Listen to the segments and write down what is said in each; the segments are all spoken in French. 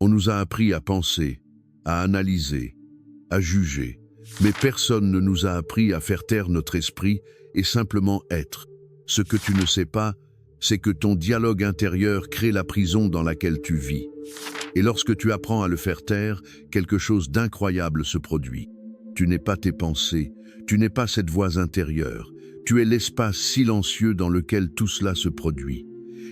On nous a appris à penser, à analyser, à juger, mais personne ne nous a appris à faire taire notre esprit et simplement être. Ce que tu ne sais pas, c'est que ton dialogue intérieur crée la prison dans laquelle tu vis. Et lorsque tu apprends à le faire taire, quelque chose d'incroyable se produit. Tu n'es pas tes pensées, tu n'es pas cette voix intérieure, tu es l'espace silencieux dans lequel tout cela se produit.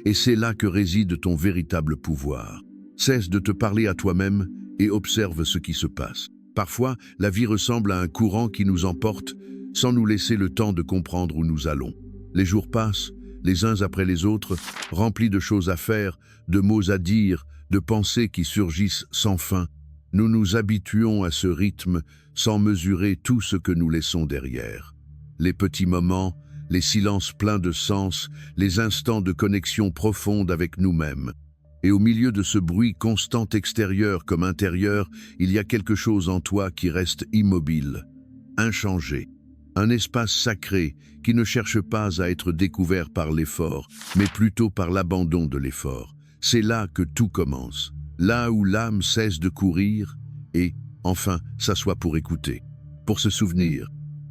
Et c'est là que réside ton véritable pouvoir. Cesse de te parler à toi-même et observe ce qui se passe. Parfois, la vie ressemble à un courant qui nous emporte sans nous laisser le temps de comprendre où nous allons. Les jours passent, les uns après les autres, remplis de choses à faire, de mots à dire, de pensées qui surgissent sans fin. Nous nous habituons à ce rythme sans mesurer tout ce que nous laissons derrière. Les petits moments, les silences pleins de sens, les instants de connexion profonde avec nous-mêmes. Et au milieu de ce bruit constant extérieur comme intérieur, il y a quelque chose en toi qui reste immobile, inchangé. Un espace sacré qui ne cherche pas à être découvert par l'effort, mais plutôt par l'abandon de l'effort. C'est là que tout commence, là où l'âme cesse de courir et, enfin, s'assoit pour écouter, pour se souvenir.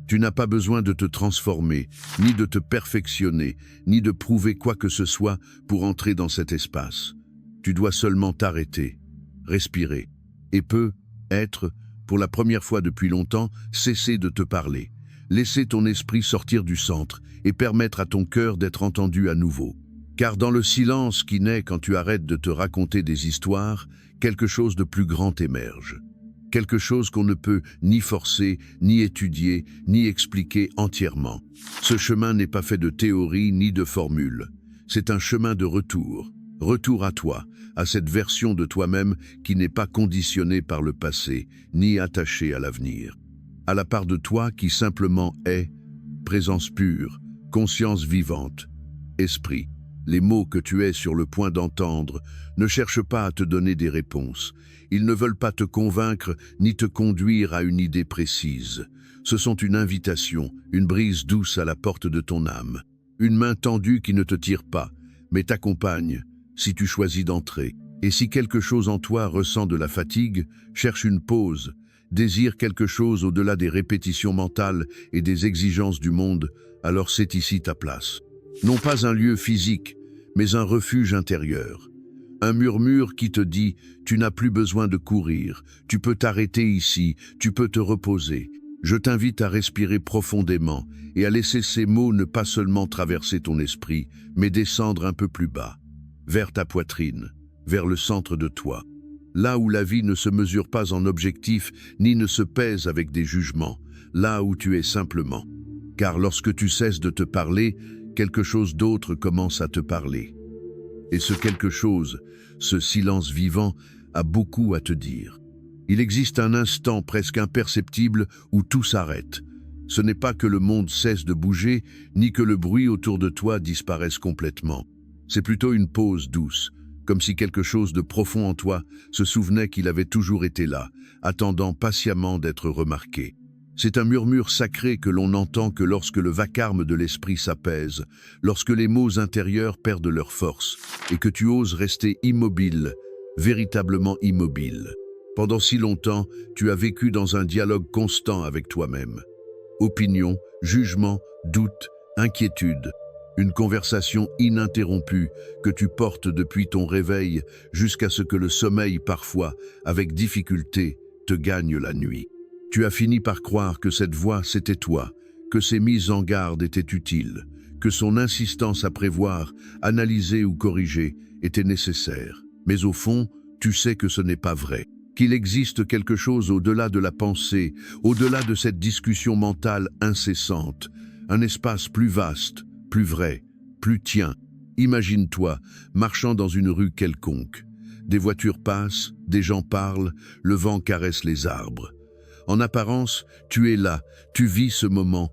Tu n'as pas besoin de te transformer, ni de te perfectionner, ni de prouver quoi que ce soit pour entrer dans cet espace. Tu dois seulement t'arrêter, respirer, et peut-être, pour la première fois depuis longtemps, cesser de te parler. Laisser ton esprit sortir du centre et permettre à ton cœur d'être entendu à nouveau. Car dans le silence qui naît quand tu arrêtes de te raconter des histoires, quelque chose de plus grand émerge. Quelque chose qu'on ne peut ni forcer, ni étudier, ni expliquer entièrement. Ce chemin n'est pas fait de théorie ni de formules. C'est un chemin de retour. Retour à toi, à cette version de toi-même qui n'est pas conditionnée par le passé, ni attachée à l'avenir. À la part de toi qui simplement est, présence pure, conscience vivante, esprit. Les mots que tu es sur le point d'entendre ne cherchent pas à te donner des réponses. Ils ne veulent pas te convaincre ni te conduire à une idée précise. Ce sont une invitation, une brise douce à la porte de ton âme. Une main tendue qui ne te tire pas, mais t'accompagne si tu choisis d'entrer. Et si quelque chose en toi ressent de la fatigue, cherche une pause, désire quelque chose au-delà des répétitions mentales et des exigences du monde, alors c'est ici ta place. Non pas un lieu physique, mais un refuge intérieur. Un murmure qui te dit « tu n'as plus besoin de courir, tu peux t'arrêter ici, tu peux te reposer ». Je t'invite à respirer profondément et à laisser ces mots ne pas seulement traverser ton esprit, mais descendre un peu plus bas, vers ta poitrine, vers le centre de toi. Là où la vie ne se mesure pas en objectifs, ni ne se pèse avec des jugements, là où tu es simplement. Car lorsque tu cesses de te parler, quelque chose d'autre commence à te parler. Et ce quelque chose, ce silence vivant, a beaucoup à te dire. Il existe un instant presque imperceptible où tout s'arrête. Ce n'est pas que le monde cesse de bouger, ni que le bruit autour de toi disparaisse complètement. C'est plutôt une pause douce, comme si quelque chose de profond en toi se souvenait qu'il avait toujours été là, attendant patiemment d'être remarqué. C'est un murmure sacré que l'on n'entend que lorsque le vacarme de l'esprit s'apaise, lorsque les mots intérieurs perdent leur force, et que tu oses rester immobile, véritablement immobile. Pendant si longtemps, tu as vécu dans un dialogue constant avec toi-même. Opinion, jugement, doute, inquiétude. Une conversation ininterrompue que tu portes depuis ton réveil jusqu'à ce que le sommeil parfois, avec difficulté, te gagne la nuit. Tu as fini par croire que cette voix c'était toi, que ses mises en garde étaient utiles, que son insistance à prévoir, analyser ou corriger était nécessaire. Mais au fond, tu sais que ce n'est pas vrai, qu'il existe quelque chose au-delà de la pensée, au-delà de cette discussion mentale incessante, un espace plus vaste, plus vrai, plus tien. Imagine-toi, marchant dans une rue quelconque. Des voitures passent, des gens parlent, le vent caresse les arbres. En apparence, tu es là, tu vis ce moment,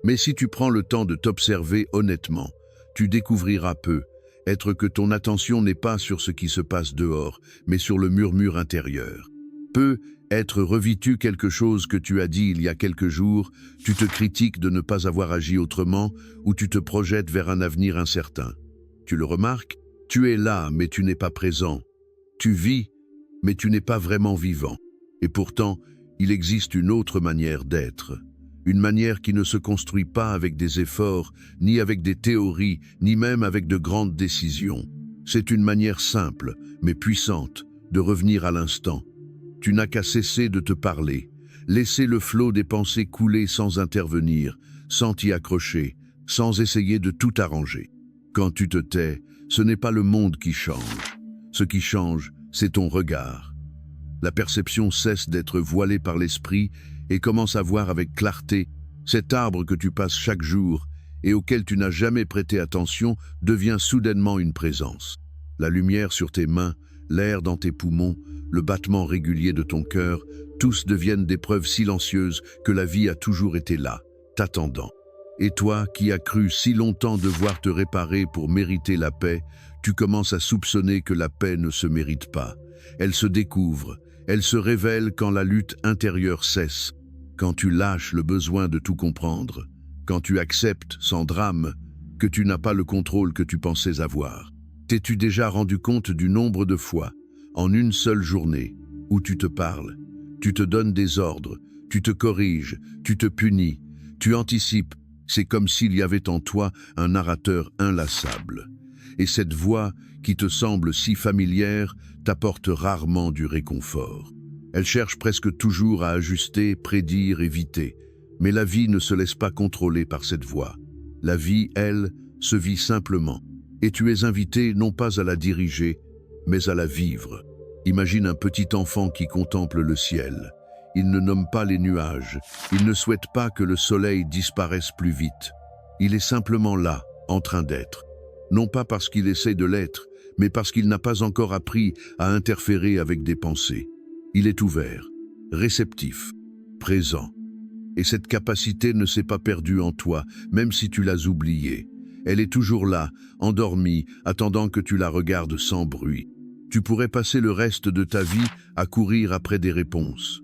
mais si tu prends le temps de t'observer honnêtement, tu découvriras être que ton attention n'est pas sur ce qui se passe dehors, mais sur le murmure intérieur. Être revêtu quelque chose que tu as dit il y a quelques jours, tu te critiques de ne pas avoir agi autrement ou tu te projettes vers un avenir incertain. Tu le remarques? Tu es là, mais tu n'es pas présent. Tu vis, mais tu n'es pas vraiment vivant. Et pourtant, il existe une autre manière d'être. Une manière qui ne se construit pas avec des efforts, ni avec des théories, ni même avec de grandes décisions. C'est une manière simple, mais puissante, de revenir à l'instant. Tu n'as qu'à cesser de te parler, laisser le flot des pensées couler sans intervenir, sans t'y accrocher, sans essayer de tout arranger. Quand tu te tais, ce n'est pas le monde qui change. Ce qui change, c'est ton regard. La perception cesse d'être voilée par l'esprit et commence à voir avec clarté. Cet arbre que tu passes chaque jour et auquel tu n'as jamais prêté attention devient soudainement une présence. La lumière sur tes mains, l'air dans tes poumons, le battement régulier de ton cœur, tous deviennent des preuves silencieuses que la vie a toujours été là, t'attendant. Et toi, qui as cru si longtemps devoir te réparer pour mériter la paix, tu commences à soupçonner que la paix ne se mérite pas. Elle se découvre, elle se révèle quand la lutte intérieure cesse, quand tu lâches le besoin de tout comprendre, quand tu acceptes, sans drame, que tu n'as pas le contrôle que tu pensais avoir. T'es-tu déjà rendu compte du nombre de fois, en une seule journée, où tu te parles, tu te donnes des ordres, tu te corriges, tu te punis, tu anticipes? C'est comme s'il y avait en toi un narrateur inlassable. Et cette voix, qui te semble si familière, t'apporte rarement du réconfort. Elle cherche presque toujours à ajuster, prédire, éviter. Mais la vie ne se laisse pas contrôler par cette voix. La vie, elle, se vit simplement. Et tu es invité non pas à la diriger, mais à la vivre. Imagine un petit enfant qui contemple le ciel. Il ne nomme pas les nuages. Il ne souhaite pas que le soleil disparaisse plus vite. Il est simplement là, en train d'être. Non pas parce qu'il essaie de l'être, mais parce qu'il n'a pas encore appris à interférer avec des pensées. Il est ouvert, réceptif, présent. Et cette capacité ne s'est pas perdue en toi, même si tu l'as oubliée. Elle est toujours là, endormie, attendant que tu la regardes sans bruit. Tu pourrais passer le reste de ta vie à courir après des réponses,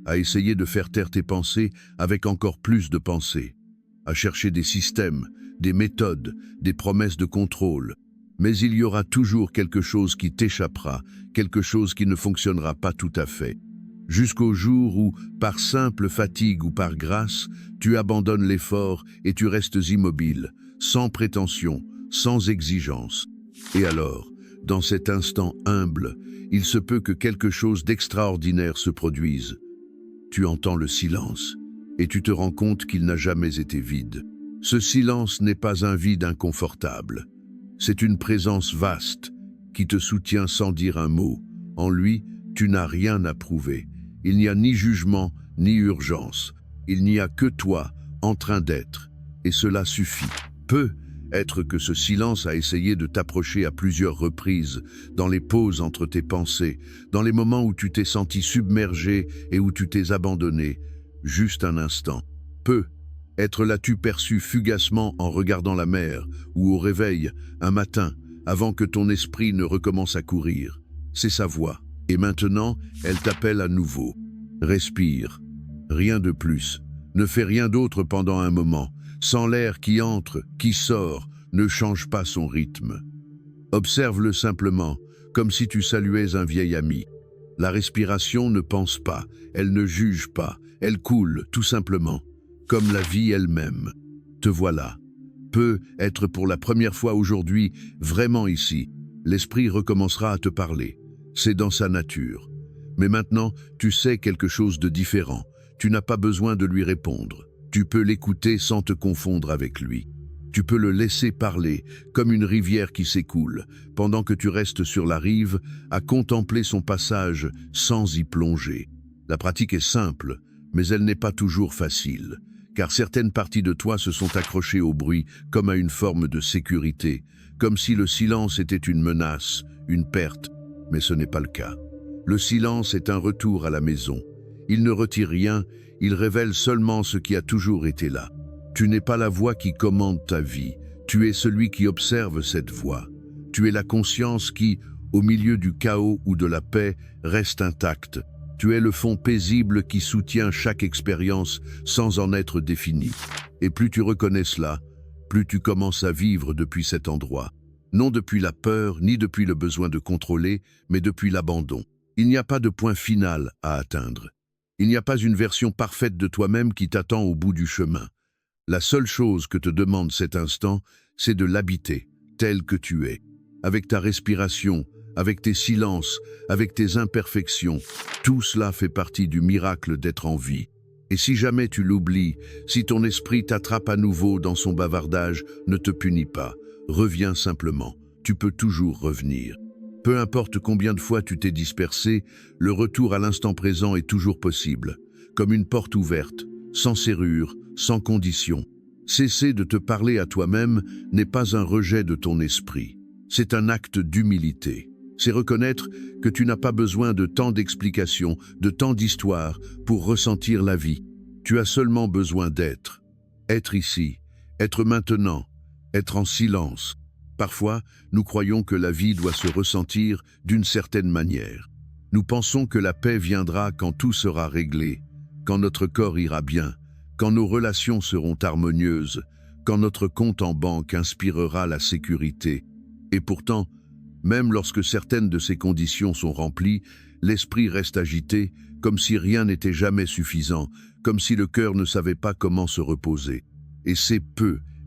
à essayer de faire taire tes pensées avec encore plus de pensées, à chercher des systèmes, des méthodes, des promesses de contrôle. Mais il y aura toujours quelque chose qui t'échappera, quelque chose qui ne fonctionnera pas tout à fait. Jusqu'au jour où, par simple fatigue ou par grâce, tu abandonnes l'effort et tu restes immobile, sans prétention, sans exigence. Et alors, dans cet instant humble, il se peut que quelque chose d'extraordinaire se produise. Tu entends le silence, et tu te rends compte qu'il n'a jamais été vide. Ce silence n'est pas un vide inconfortable. C'est une présence vaste, qui te soutient sans dire un mot. En lui, tu n'as rien à prouver. Il n'y a ni jugement, ni urgence. Il n'y a que toi, en train d'être. Et cela suffit. Peut être que ce silence a essayé de t'approcher à plusieurs reprises, dans les pauses entre tes pensées, dans les moments où tu t'es senti submergé et où tu t'es abandonné. Juste un instant. Peut être l'as-tu perçu fugacement en regardant la mer, ou au réveil, un matin, avant que ton esprit ne recommence à courir. C'est sa voix. Et maintenant, elle t'appelle à nouveau. Respire. Rien de plus. Ne fais rien d'autre pendant un moment. Sans l'air qui entre, qui sort, ne change pas son rythme. Observe-le simplement, comme si tu saluais un vieil ami. La respiration ne pense pas, elle ne juge pas, elle coule, tout simplement, comme la vie elle-même. Te voilà. Peut être pour la première fois aujourd'hui, vraiment ici. L'esprit recommencera à te parler. C'est dans sa nature. Mais maintenant, tu sais quelque chose de différent. Tu n'as pas besoin de lui répondre. Tu peux l'écouter sans te confondre avec lui. Tu peux le laisser parler, comme une rivière qui s'écoule, pendant que tu restes sur la rive, à contempler son passage sans y plonger. La pratique est simple, mais elle n'est pas toujours facile, car certaines parties de toi se sont accrochées au bruit comme à une forme de sécurité, comme si le silence était une menace, une perte, mais ce n'est pas le cas. Le silence est un retour à la maison. Il ne retire rien, il révèle seulement ce qui a toujours été là. Tu n'es pas la voix qui commande ta vie, tu es celui qui observe cette voix. Tu es la conscience qui, au milieu du chaos ou de la paix, reste intacte. Tu es le fond paisible qui soutient chaque expérience sans en être défini. Et plus tu reconnais cela, plus tu commences à vivre depuis cet endroit. Non depuis la peur, ni depuis le besoin de contrôler, mais depuis l'abandon. Il n'y a pas de point final à atteindre. Il n'y a pas une version parfaite de toi-même qui t'attend au bout du chemin. La seule chose que te demande cet instant, c'est de l'habiter, tel que tu es. Avec ta respiration, avec tes silences, avec tes imperfections, tout cela fait partie du miracle d'être en vie. Et si jamais tu l'oublies, si ton esprit t'attrape à nouveau dans son bavardage, ne te punis pas, reviens simplement, tu peux toujours revenir. Peu importe combien de fois tu t'es dispersé, le retour à l'instant présent est toujours possible, comme une porte ouverte, sans serrure, sans condition. Cesser de te parler à toi-même n'est pas un rejet de ton esprit, c'est un acte d'humilité. C'est reconnaître que tu n'as pas besoin de tant d'explications, de tant d'histoires pour ressentir la vie. Tu as seulement besoin d'être. Être ici, être maintenant, être en silence. Parfois, nous croyons que la vie doit se ressentir d'une certaine manière. Nous pensons que la paix viendra quand tout sera réglé, quand notre corps ira bien, quand nos relations seront harmonieuses, quand notre compte en banque inspirera la sécurité. Et pourtant, même lorsque certaines de ces conditions sont remplies, l'esprit reste agité, comme si rien n'était jamais suffisant, comme si le cœur ne savait pas comment se reposer. Et c'est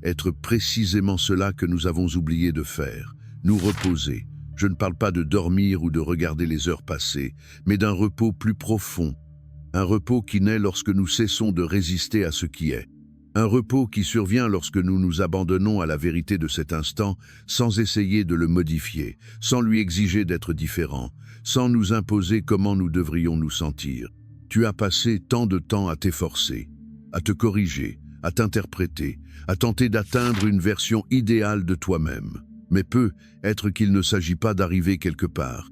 être précisément cela que nous avons oublié de faire, nous reposer. Je ne parle pas de dormir ou de regarder les heures passer, mais d'un repos plus profond. Un repos qui naît lorsque nous cessons de résister à ce qui est. Un repos qui survient lorsque nous nous abandonnons à la vérité de cet instant sans essayer de le modifier, sans lui exiger d'être différent, sans nous imposer comment nous devrions nous sentir. Tu as passé tant de temps à t'efforcer, à te corriger, à t'interpréter, à tenter d'atteindre une version idéale de toi-même. Mais être qu'il ne s'agit pas d'arriver quelque part.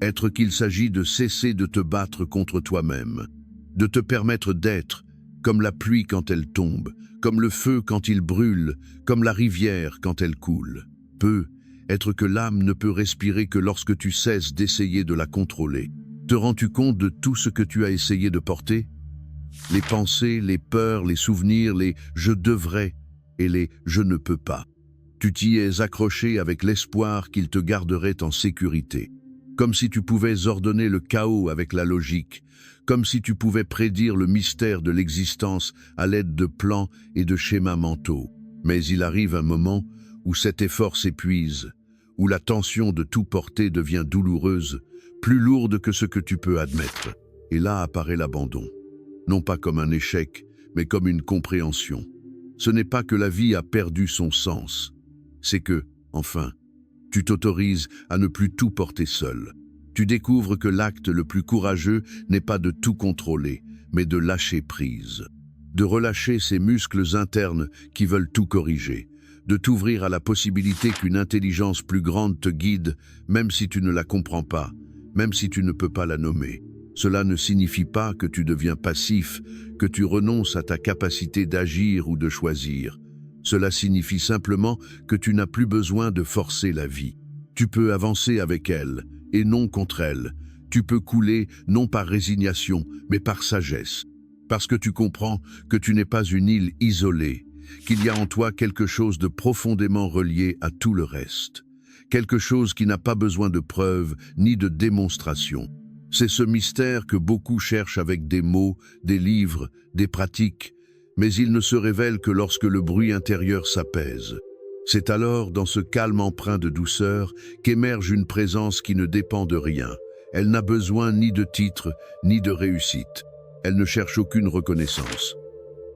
Être qu'il s'agit de cesser de te battre contre toi-même, de te permettre d'être, comme la pluie quand elle tombe, comme le feu quand il brûle, comme la rivière quand elle coule. Être que l'âme ne peut respirer que lorsque tu cesses d'essayer de la contrôler. Te rends-tu compte de tout ce que tu as essayé de porter? Les pensées, les peurs, les souvenirs, les « je devrais » et les « je ne peux pas ». Tu t'y es accroché avec l'espoir qu'il te garderait en sécurité. Comme si tu pouvais ordonner le chaos avec la logique, comme si tu pouvais prédire le mystère de l'existence à l'aide de plans et de schémas mentaux. Mais il arrive un moment où cet effort s'épuise, où la tension de tout porter devient douloureuse, plus lourde que ce que tu peux admettre. Et là apparaît l'abandon. Non pas comme un échec, mais comme une compréhension. Ce n'est pas que la vie a perdu son sens, c'est que, enfin, tu t'autorises à ne plus tout porter seul. Tu découvres que l'acte le plus courageux n'est pas de tout contrôler, mais de lâcher prise. De relâcher ces muscles internes qui veulent tout corriger. De t'ouvrir à la possibilité qu'une intelligence plus grande te guide, même si tu ne la comprends pas, même si tu ne peux pas la nommer. Cela ne signifie pas que tu deviens passif, que tu renonces à ta capacité d'agir ou de choisir. Cela signifie simplement que tu n'as plus besoin de forcer la vie. Tu peux avancer avec elle, et non contre elle. Tu peux couler non par résignation, mais par sagesse. Parce que tu comprends que tu n'es pas une île isolée, qu'il y a en toi quelque chose de profondément relié à tout le reste. Quelque chose qui n'a pas besoin de preuves ni de démonstration. C'est ce mystère que beaucoup cherchent avec des mots, des livres, des pratiques, mais il ne se révèle que lorsque le bruit intérieur s'apaise. C'est alors, dans ce calme empreint de douceur, qu'émerge une présence qui ne dépend de rien. Elle n'a besoin ni de titre, ni de réussite. Elle ne cherche aucune reconnaissance.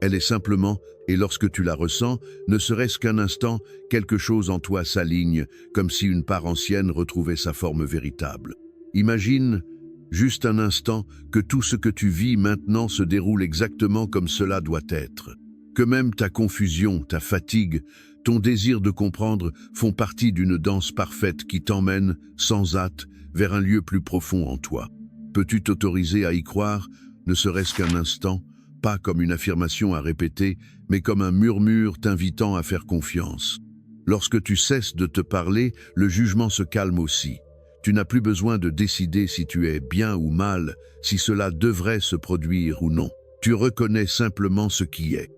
Elle est simplement, et lorsque tu la ressens, ne serait-ce qu'un instant, quelque chose en toi s'aligne, comme si une part ancienne retrouvait sa forme véritable. Imagine, juste un instant, que tout ce que tu vis maintenant se déroule exactement comme cela doit être. Que même ta confusion, ta fatigue, ton désir de comprendre font partie d'une danse parfaite qui t'emmène, sans hâte, vers un lieu plus profond en toi. Peux-tu t'autoriser à y croire, ne serait-ce qu'un instant, pas comme une affirmation à répéter, mais comme un murmure t'invitant à faire confiance? Lorsque tu cesses de te parler, le jugement se calme aussi. Tu n'as plus besoin de décider si tu es bien ou mal, si cela devrait se produire ou non. Tu reconnais simplement ce qui est.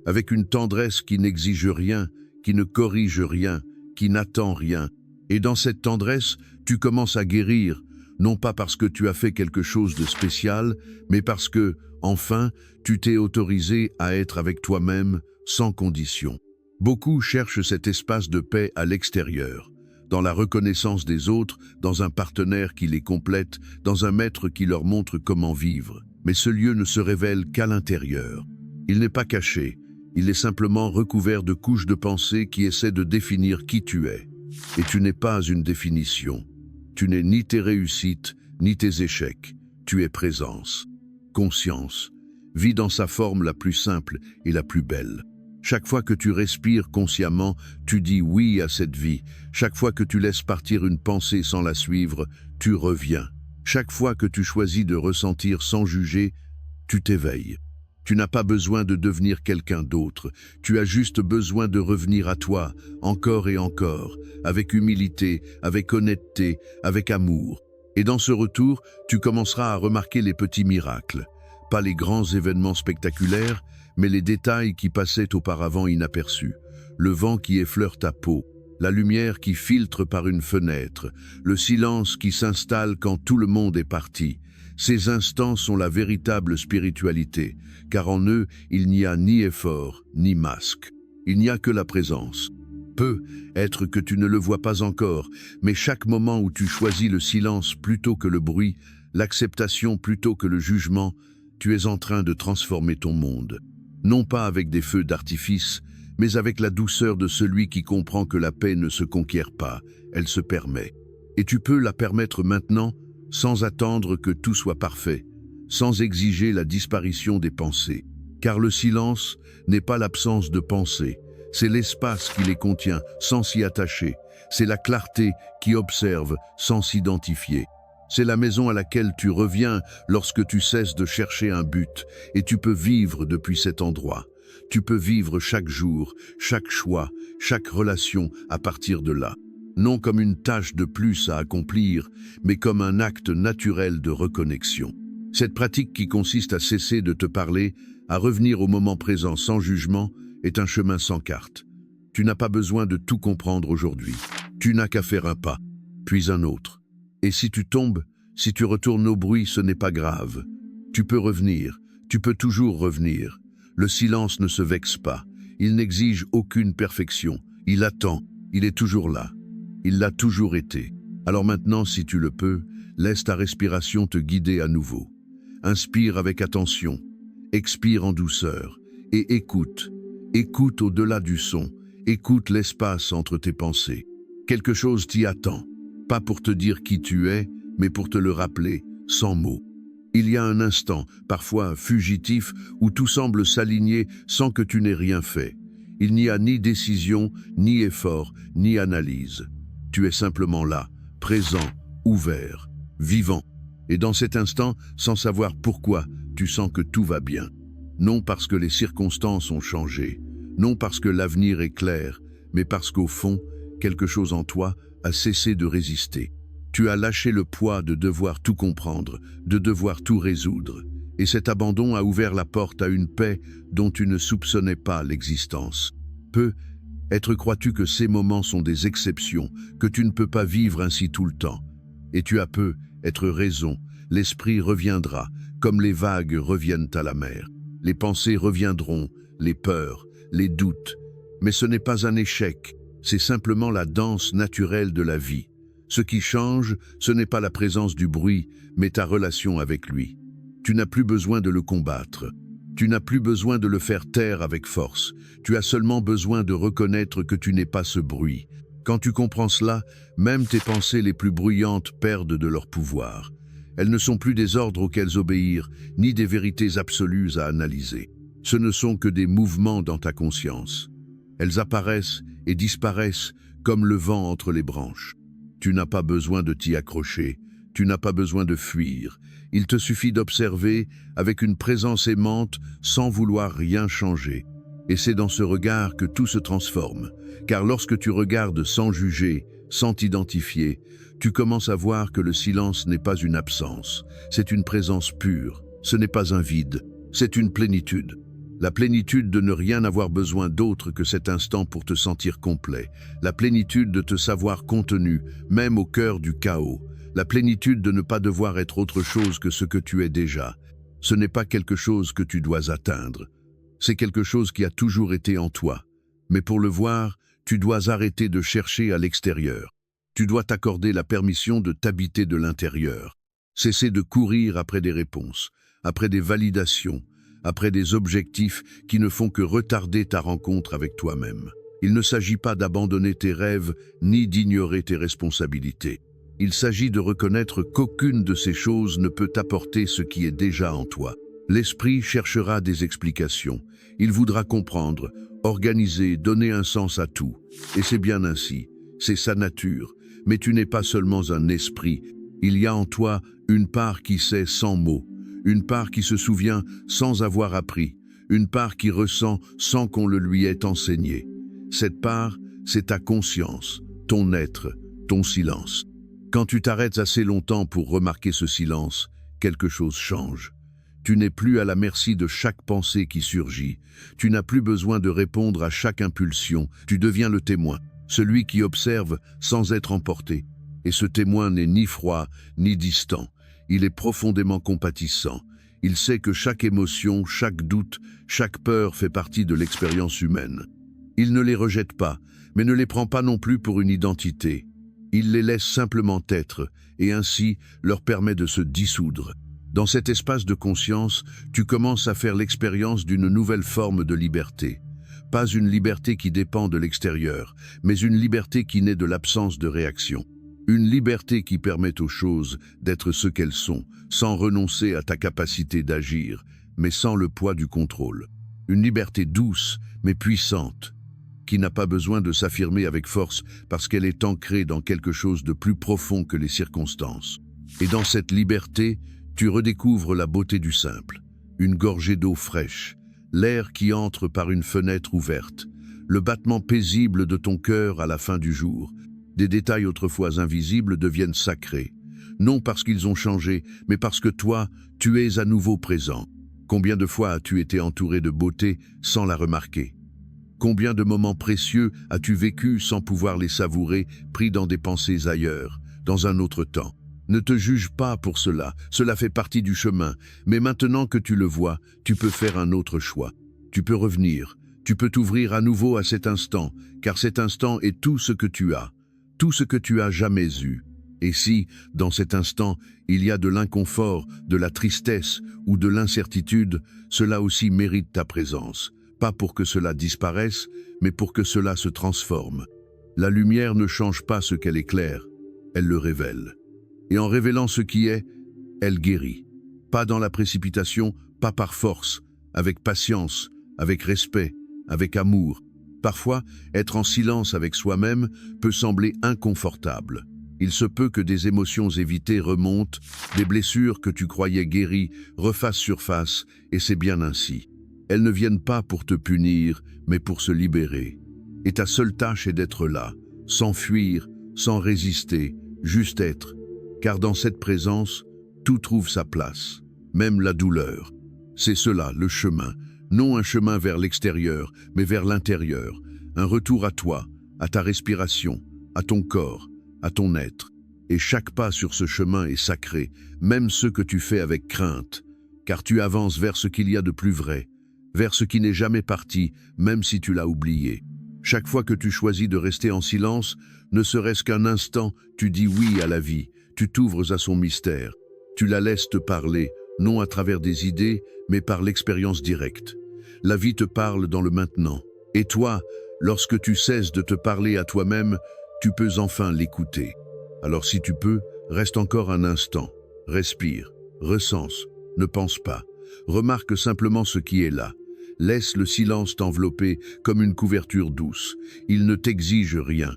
Avec une tendresse qui n'exige rien, qui ne corrige rien, qui n'attend rien. Et dans cette tendresse, tu commences à guérir, non pas parce que tu as fait quelque chose de spécial, mais parce que, enfin, tu t'es autorisé à être avec toi-même sans condition. Beaucoup cherchent cet espace de paix à l'extérieur, dans la reconnaissance des autres, dans un partenaire qui les complète, dans un maître qui leur montre comment vivre. Mais ce lieu ne se révèle qu'à l'intérieur. Il n'est pas caché, il est simplement recouvert de couches de pensée qui essaient de définir qui tu es. Et tu n'es pas une définition. Tu n'es ni tes réussites, ni tes échecs. Tu es présence, conscience, vie dans sa forme la plus simple et la plus belle. Chaque fois que tu respires consciemment, tu dis oui à cette vie. Chaque fois que tu laisses partir une pensée sans la suivre, tu reviens. Chaque fois que tu choisis de ressentir sans juger, tu t'éveilles. Tu n'as pas besoin de devenir quelqu'un d'autre. Tu as juste besoin de revenir à toi, encore et encore, avec humilité, avec honnêteté, avec amour. Et dans ce retour, tu commenceras à remarquer les petits miracles. Pas les grands événements spectaculaires, mais les détails qui passaient auparavant inaperçus. Le vent qui effleure ta peau, la lumière qui filtre par une fenêtre, le silence qui s'installe quand tout le monde est parti. Ces instants sont la véritable spiritualité, car en eux, il n'y a ni effort, ni masque. Il n'y a que la présence. Peut-être que tu ne le vois pas encore, mais chaque moment où tu choisis le silence plutôt que le bruit, l'acceptation plutôt que le jugement, tu es en train de transformer ton monde. Non pas avec des feux d'artifice, mais avec la douceur de celui qui comprend que la paix ne se conquiert pas, elle se permet. Et tu peux la permettre maintenant, sans attendre que tout soit parfait, sans exiger la disparition des pensées. Car le silence n'est pas l'absence de pensée, c'est l'espace qui les contient sans s'y attacher, c'est la clarté qui observe sans s'identifier. C'est la maison à laquelle tu reviens lorsque tu cesses de chercher un but, et tu peux vivre depuis cet endroit. Tu peux vivre chaque jour, chaque choix, chaque relation à partir de là. Non comme une tâche de plus à accomplir, mais comme un acte naturel de reconnexion. Cette pratique qui consiste à cesser de te parler, à revenir au moment présent sans jugement, est un chemin sans carte. Tu n'as pas besoin de tout comprendre aujourd'hui. Tu n'as qu'à faire un pas, puis un autre. Et si tu tombes, si tu retournes au bruit, ce n'est pas grave. Tu peux revenir, tu peux toujours revenir. Le silence ne se vexe pas, il n'exige aucune perfection. Il attend, il est toujours là. Il l'a toujours été. Alors maintenant, si tu le peux, laisse ta respiration te guider à nouveau. Inspire avec attention, expire en douceur et écoute. Écoute au-delà du son, écoute l'espace entre tes pensées. Quelque chose t'y attend, pas pour te dire qui tu es, mais pour te le rappeler, sans mots. Il y a un instant, parfois fugitif, où tout semble s'aligner sans que tu n'aies rien fait. Il n'y a ni décision, ni effort, ni analyse. Tu es simplement là, présent, ouvert, vivant. Et dans cet instant, sans savoir pourquoi, tu sens que tout va bien. Non parce que les circonstances ont changé, non parce que l'avenir est clair, mais parce qu'au fond, quelque chose en toi a cessé de résister. Tu as lâché le poids de devoir tout comprendre, de devoir tout résoudre. Et cet abandon a ouvert la porte à une paix dont tu ne soupçonnais pas l'existence. Peut-être crois-tu que ces moments sont des exceptions, que tu ne peux pas vivre ainsi tout le temps. Et tu as peut-être raison, l'esprit reviendra, comme les vagues reviennent à la mer. Les pensées reviendront, les peurs, les doutes. Mais ce n'est pas un échec, c'est simplement la danse naturelle de la vie. Ce qui change, ce n'est pas la présence du bruit, mais ta relation avec lui. Tu n'as plus besoin de le combattre. Tu n'as plus besoin de le faire taire avec force. Tu as seulement besoin de reconnaître que tu n'es pas ce bruit. Quand tu comprends cela, même tes pensées les plus bruyantes perdent de leur pouvoir. Elles ne sont plus des ordres auxquels obéir, ni des vérités absolues à analyser. Ce ne sont que des mouvements dans ta conscience. Elles apparaissent et disparaissent comme le vent entre les branches. Tu n'as pas besoin de t'y accrocher, tu n'as pas besoin de fuir. Il te suffit d'observer avec une présence aimante sans vouloir rien changer. Et c'est dans ce regard que tout se transforme. Car lorsque tu regardes sans juger, sans t'identifier, tu commences à voir que le silence n'est pas une absence, c'est une présence pure. Ce n'est pas un vide, c'est une plénitude. La plénitude de ne rien avoir besoin d'autre que cet instant pour te sentir complet. La plénitude de te savoir contenu, même au cœur du chaos. la plénitude de ne pas devoir être autre chose que ce que tu es déjà. Ce n'est pas quelque chose que tu dois atteindre. C'est quelque chose qui a toujours été en toi. Mais pour le voir, tu dois arrêter de chercher à l'extérieur. Tu dois t'accorder la permission de t'habiter de l'intérieur. Cesser de courir après des réponses, après des validations, après des objectifs qui ne font que retarder ta rencontre avec toi-même. Il ne s'agit pas d'abandonner tes rêves ni d'ignorer tes responsabilités. Il s'agit de reconnaître qu'aucune de ces choses ne peut t'apporter ce qui est déjà en toi. L'esprit cherchera des explications. Il voudra comprendre, organiser, donner un sens à tout. Et c'est bien ainsi. C'est sa nature. Mais tu n'es pas seulement un esprit. Il y a en toi une part qui sait sans mots, une part qui se souvient sans avoir appris, une part qui ressent sans qu'on le lui ait enseigné. Cette part, c'est ta conscience, ton être, ton silence. Quand tu t'arrêtes assez longtemps pour remarquer ce silence, quelque chose change. Tu n'es plus à la merci de chaque pensée qui surgit. Tu n'as plus besoin de répondre à chaque impulsion. Tu deviens le témoin, celui qui observe sans être emporté. Et ce témoin n'est ni froid, ni distant. Il est profondément compatissant. Il sait que chaque émotion, chaque doute, chaque peur fait partie de l'expérience humaine. Il ne les rejette pas, mais ne les prend pas non plus pour une identité. Il les laisse simplement être, et ainsi leur permet de se dissoudre. Dans cet espace de conscience, tu commences à faire l'expérience d'une nouvelle forme de liberté. Pas une liberté qui dépend de l'extérieur, mais une liberté qui naît de l'absence de réaction. Une liberté qui permet aux choses d'être ce qu'elles sont, sans renoncer à ta capacité d'agir, mais sans le poids du contrôle. Une liberté douce, mais puissante, qui n'a pas besoin de s'affirmer avec force parce qu'elle est ancrée dans quelque chose de plus profond que les circonstances. Et dans cette liberté, tu redécouvres la beauté du simple, une gorgée d'eau fraîche, l'air qui entre par une fenêtre ouverte, le battement paisible de ton cœur à la fin du jour. Des détails autrefois invisibles deviennent sacrés, non parce qu'ils ont changé, mais parce que toi, tu es à nouveau présent. Combien de fois as-tu été entouré de beauté sans la remarquer? Combien de moments précieux as-tu vécu sans pouvoir les savourer, pris dans des pensées ailleurs, dans un autre temps? Ne te juge pas pour cela, cela fait partie du chemin, mais maintenant que tu le vois, tu peux faire un autre choix. Tu peux revenir, tu peux t'ouvrir à nouveau à cet instant, car cet instant est tout ce que tu as, tout ce que tu as jamais eu. Et si, dans cet instant, il y a de l'inconfort, de la tristesse ou de l'incertitude, cela aussi mérite ta présence. Pas pour que cela disparaisse, mais pour que cela se transforme. La lumière ne change pas ce qu'elle éclaire, elle le révèle. Et en révélant ce qui est, elle guérit. Pas dans la précipitation, pas par force, avec patience, avec respect, avec amour. Parfois, être en silence avec soi-même peut sembler inconfortable. Il se peut que des émotions évitées remontent, des blessures que tu croyais guéries refassent surface, et c'est bien ainsi. Elles ne viennent pas pour te punir, mais pour se libérer. Et ta seule tâche est d'être là, sans fuir, sans résister, juste être. Car dans cette présence, tout trouve sa place, même la douleur. C'est cela, le chemin, non un chemin vers l'extérieur, mais vers l'intérieur, un retour à toi, à ta respiration, à ton corps, à ton être. Et chaque pas sur ce chemin est sacré, même ceux que tu fais avec crainte, car tu avances vers ce qu'il y a de plus vrai, vers ce qui n'est jamais parti, même si tu l'as oublié. Chaque fois que tu choisis de rester en silence, ne serait-ce qu'un instant, tu dis oui à la vie, tu t'ouvres à son mystère, tu la laisses te parler, non à travers des idées, mais par l'expérience directe. La vie te parle dans le maintenant. Et toi, lorsque tu cesses de te parler à toi-même, tu peux enfin l'écouter. Alors si tu peux, reste encore un instant, respire, recense, ne pense pas, remarque simplement ce qui est là. Laisse le silence t'envelopper comme une couverture douce. Il ne t'exige rien.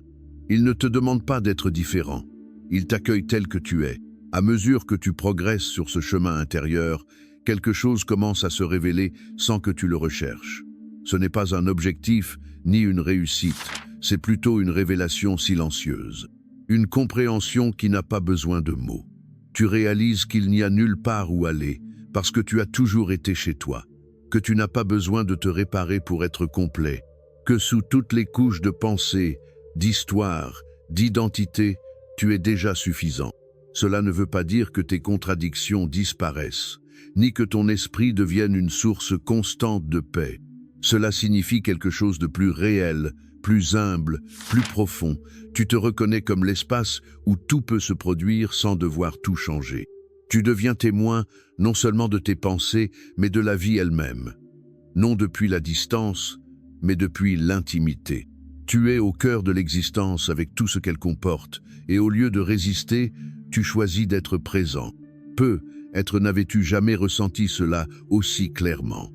Il ne te demande pas d'être différent. Il t'accueille tel que tu es. À mesure que tu progresses sur ce chemin intérieur, quelque chose commence à se révéler sans que tu le recherches. Ce n'est pas un objectif ni une réussite, c'est plutôt une révélation silencieuse. Une compréhension qui n'a pas besoin de mots. Tu réalises qu'il n'y a nulle part où aller, parce que tu as toujours été chez toi, que tu n'as pas besoin de te réparer pour être complet, que sous toutes les couches de pensée, d'histoire, d'identité, tu es déjà suffisant. Cela ne veut pas dire que tes contradictions disparaissent, ni que ton esprit devienne une source constante de paix. Cela signifie quelque chose de plus réel, plus humble, plus profond. Tu te reconnais comme l'espace où tout peut se produire sans devoir tout changer. Tu deviens témoin non seulement de tes pensées, mais de la vie elle-même. Non depuis la distance, mais depuis l'intimité. Tu es au cœur de l'existence avec tout ce qu'elle comporte, et au lieu de résister, tu choisis d'être présent. N'avais-tu jamais ressenti cela aussi clairement?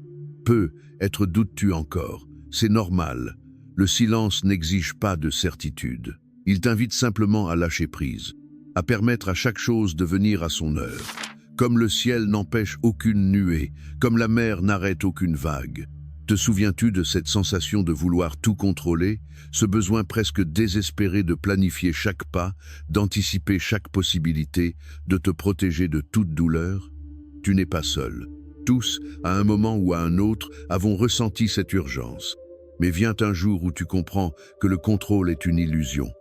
Doutes-tu encore? C'est normal. Le silence n'exige pas de certitude. Il t'invite simplement à lâcher prise, à permettre à chaque chose de venir à son heure. Comme le ciel n'empêche aucune nuée, comme la mer n'arrête aucune vague. Te souviens-tu de cette sensation de vouloir tout contrôler, ce besoin presque désespéré de planifier chaque pas, d'anticiper chaque possibilité, de te protéger de toute douleur? Tu n'es pas seul. Tous, à un moment ou à un autre, avons ressenti cette urgence. Mais vient un jour où tu comprends que le contrôle est une illusion,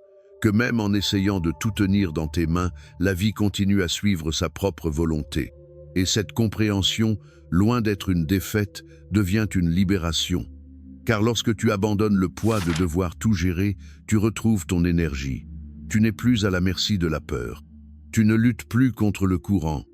que même en essayant de tout tenir dans tes mains, la vie continue à suivre sa propre volonté. Et cette compréhension, loin d'être une défaite, devient une libération. Car lorsque tu abandonnes le poids de devoir tout gérer, tu retrouves ton énergie. Tu n'es plus à la merci de la peur. Tu ne luttes plus contre le courant.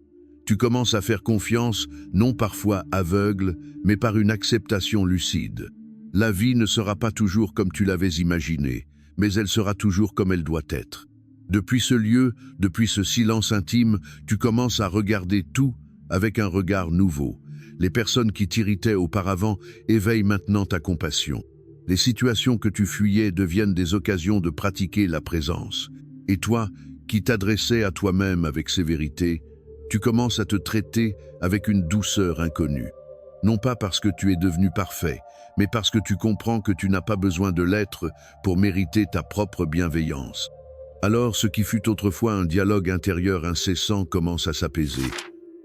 Tu commences à faire confiance, non parfois aveugle, mais par une acceptation lucide. La vie ne sera pas toujours comme tu l'avais imaginé, mais elle sera toujours comme elle doit être. Depuis ce lieu, depuis ce silence intime, tu commences à regarder tout avec un regard nouveau. Les personnes qui t'irritaient auparavant éveillent maintenant ta compassion. Les situations que tu fuyais deviennent des occasions de pratiquer la présence. Et toi, qui t'adressais à toi-même avec sévérité, tu commences à te traiter avec une douceur inconnue. Non pas parce que tu es devenu parfait, mais parce que tu comprends que tu n'as pas besoin de l'être pour mériter ta propre bienveillance. Alors ce qui fut autrefois un dialogue intérieur incessant commence à s'apaiser.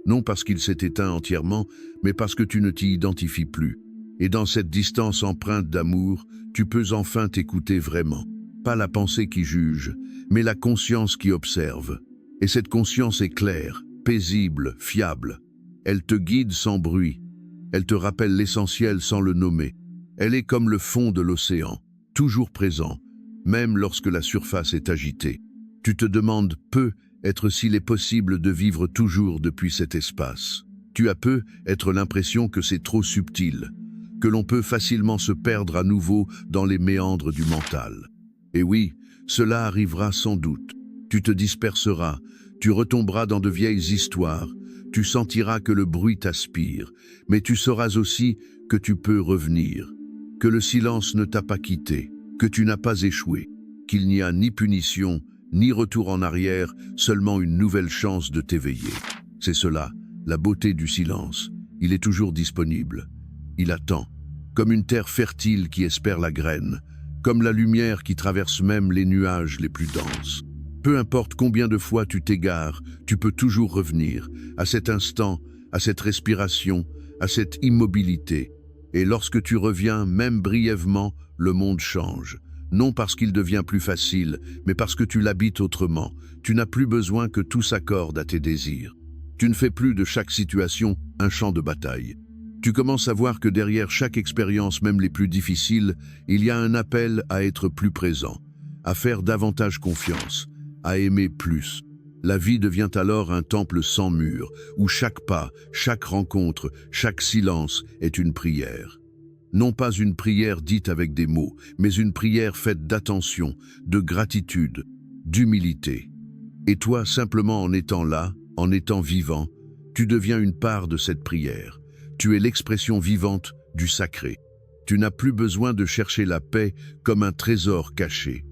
Non parce qu'il s'est éteint entièrement, mais parce que tu ne t'y identifies plus. Et dans cette distance empreinte d'amour, tu peux enfin t'écouter vraiment. Pas la pensée qui juge, mais la conscience qui observe. Et cette conscience est claire, paisible, fiable. Elle te guide sans bruit. Elle te rappelle l'essentiel sans le nommer. Elle est comme le fond de l'océan, toujours présent, même lorsque la surface est agitée. Tu te demandes peut-être s'il est possible de vivre toujours depuis cet espace. Tu as peut-être l'impression que c'est trop subtil, que l'on peut facilement se perdre à nouveau dans les méandres du mental. Et oui, cela arrivera sans doute. Tu te disperseras, tu retomberas dans de vieilles histoires, tu sentiras que le bruit t'aspire, mais tu sauras aussi que tu peux revenir, que le silence ne t'a pas quitté, que tu n'as pas échoué, qu'il n'y a ni punition, ni retour en arrière, seulement une nouvelle chance de t'éveiller. C'est cela, la beauté du silence. Il est toujours disponible. Il attend, comme une terre fertile qui espère la graine, comme la lumière qui traverse même les nuages les plus denses. Peu importe combien de fois tu t'égares, tu peux toujours revenir, à cet instant, à cette respiration, à cette immobilité. Et lorsque tu reviens, même brièvement, le monde change. Non parce qu'il devient plus facile, mais parce que tu l'habites autrement. Tu n'as plus besoin que tout s'accorde à tes désirs. Tu ne fais plus de chaque situation un champ de bataille. Tu commences à voir que derrière chaque expérience, même les plus difficiles, il y a un appel à être plus présent, à faire davantage confiance, à aimer plus. La vie devient alors un temple sans mur, où chaque pas, chaque rencontre, chaque silence est une prière. Non pas une prière dite avec des mots, mais une prière faite d'attention, de gratitude, d'humilité. Et toi, simplement en étant là, en étant vivant, tu deviens une part de cette prière. Tu es l'expression vivante du sacré. Tu n'as plus besoin de chercher la paix comme un trésor caché.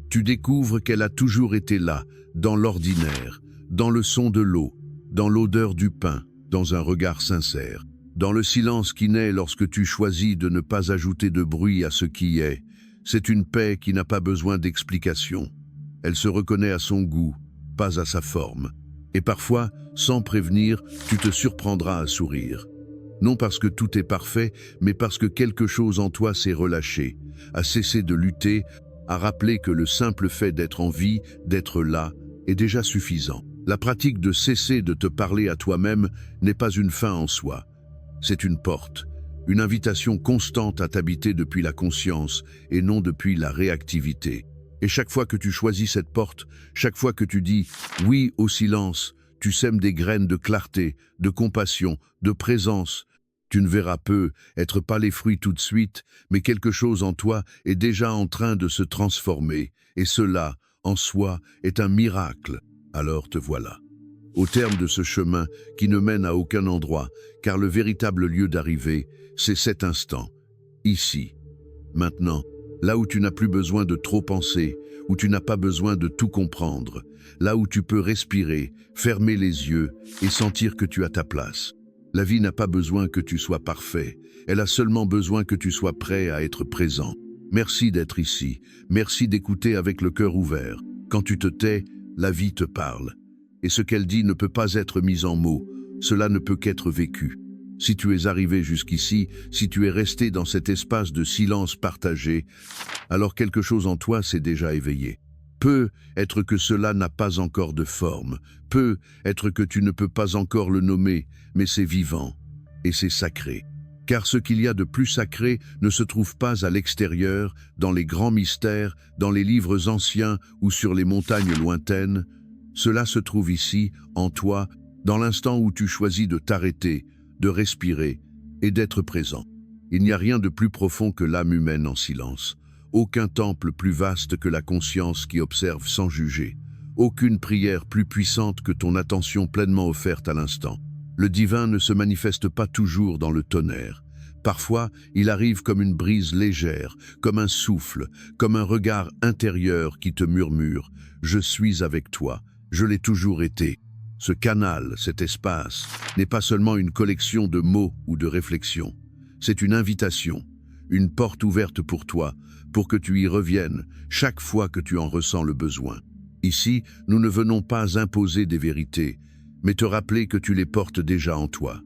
Tu découvres qu'elle a toujours été là, dans l'ordinaire, dans le son de l'eau, dans l'odeur du pain, dans un regard sincère. Dans le silence qui naît lorsque tu choisis de ne pas ajouter de bruit à ce qui est, c'est une paix qui n'a pas besoin d'explication. Elle se reconnaît à son goût, pas à sa forme. Et parfois, sans prévenir, tu te surprendras à sourire. Non parce que tout est parfait, mais parce que quelque chose en toi s'est relâché, a cessé de lutter, a rappelé que le simple fait d'être en vie, d'être là, est déjà suffisant. La pratique de cesser de te parler à toi-même n'est pas une fin en soi. C'est une porte, une invitation constante à t'habiter depuis la conscience et non depuis la réactivité. Et chaque fois que tu choisis cette porte, chaque fois que tu dis « oui » au silence, tu sèmes des graines de clarté, de compassion, de présence. Tu ne verras peu, être pas les fruits tout de suite, mais quelque chose en toi est déjà en train de se transformer. Et cela, en soi, est un miracle. Alors te voilà. Au terme de ce chemin qui ne mène à aucun endroit, car le véritable lieu d'arrivée, c'est cet instant, ici, maintenant, là où tu n'as plus besoin de trop penser, où tu n'as pas besoin de tout comprendre, là où tu peux respirer, fermer les yeux et sentir que tu as ta place. La vie n'a pas besoin que tu sois parfait, elle a seulement besoin que tu sois prêt à être présent. Merci d'être ici, merci d'écouter avec le cœur ouvert. Quand tu te tais, la vie te parle. Et ce qu'elle dit ne peut pas être mis en mots, cela ne peut qu'être vécu. Si tu es arrivé jusqu'ici, si tu es resté dans cet espace de silence partagé, alors quelque chose en toi s'est déjà éveillé. Peut être que cela n'a pas encore de forme, peut être que tu ne peux pas encore le nommer, mais c'est vivant et c'est sacré. Car ce qu'il y a de plus sacré ne se trouve pas à l'extérieur, dans les grands mystères, dans les livres anciens ou sur les montagnes lointaines. Cela se trouve ici, en toi, dans l'instant où tu choisis de t'arrêter, de respirer et d'être présent. Il n'y a rien de plus profond que l'âme humaine en silence. Aucun temple plus vaste que la conscience qui observe sans juger. Aucune prière plus puissante que ton attention pleinement offerte à l'instant. Le divin ne se manifeste pas toujours dans le tonnerre. Parfois, il arrive comme une brise légère, comme un souffle, comme un regard intérieur qui te murmure « Je suis avec toi, je l'ai toujours été ». Ce canal, cet espace, n'est pas seulement une collection de mots ou de réflexions. C'est une invitation, une porte ouverte pour toi, pour que tu y reviennes chaque fois que tu en ressens le besoin. Ici, nous ne venons pas imposer des vérités, mais te rappeler que tu les portes déjà en toi.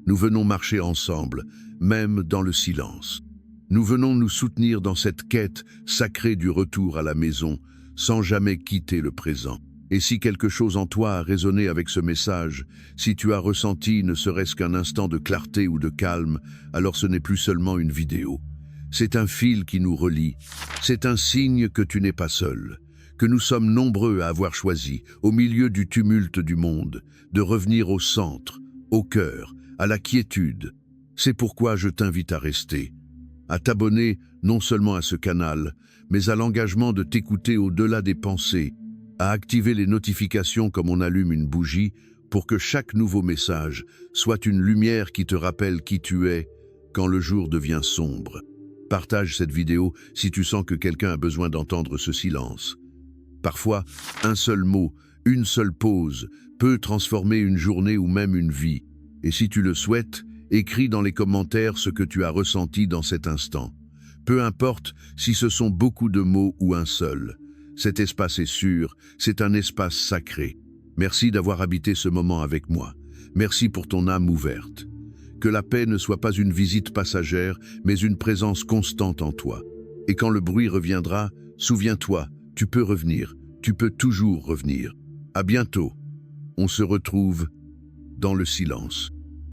Nous venons marcher ensemble, même dans le silence. Nous venons nous soutenir dans cette quête sacrée du retour à la maison, sans jamais quitter le présent. Et si quelque chose en toi a résonné avec ce message, si tu as ressenti ne serait-ce qu'un instant de clarté ou de calme, alors ce n'est plus seulement une vidéo. C'est un fil qui nous relie. C'est un signe que tu n'es pas seul, que nous sommes nombreux à avoir choisi, au milieu du tumulte du monde, de revenir au centre, au cœur, à la quiétude. C'est pourquoi je t'invite à rester, à t'abonner non seulement à ce canal, mais à l'engagement de t'écouter au-delà des pensées, à activer les notifications comme on allume une bougie pour que chaque nouveau message soit une lumière qui te rappelle qui tu es quand le jour devient sombre. Partage cette vidéo si tu sens que quelqu'un a besoin d'entendre ce silence. Parfois, un seul mot, une seule pause peut transformer une journée ou même une vie. Et si tu le souhaites, écris dans les commentaires ce que tu as ressenti dans cet instant. Peu importe si ce sont beaucoup de mots ou un seul. Cet espace est sûr, c'est un espace sacré. Merci d'avoir habité ce moment avec moi. Merci pour ton âme ouverte. Que la paix ne soit pas une visite passagère, mais une présence constante en toi. Et quand le bruit reviendra, souviens-toi, tu peux revenir, tu peux toujours revenir. À bientôt. On se retrouve dans le silence.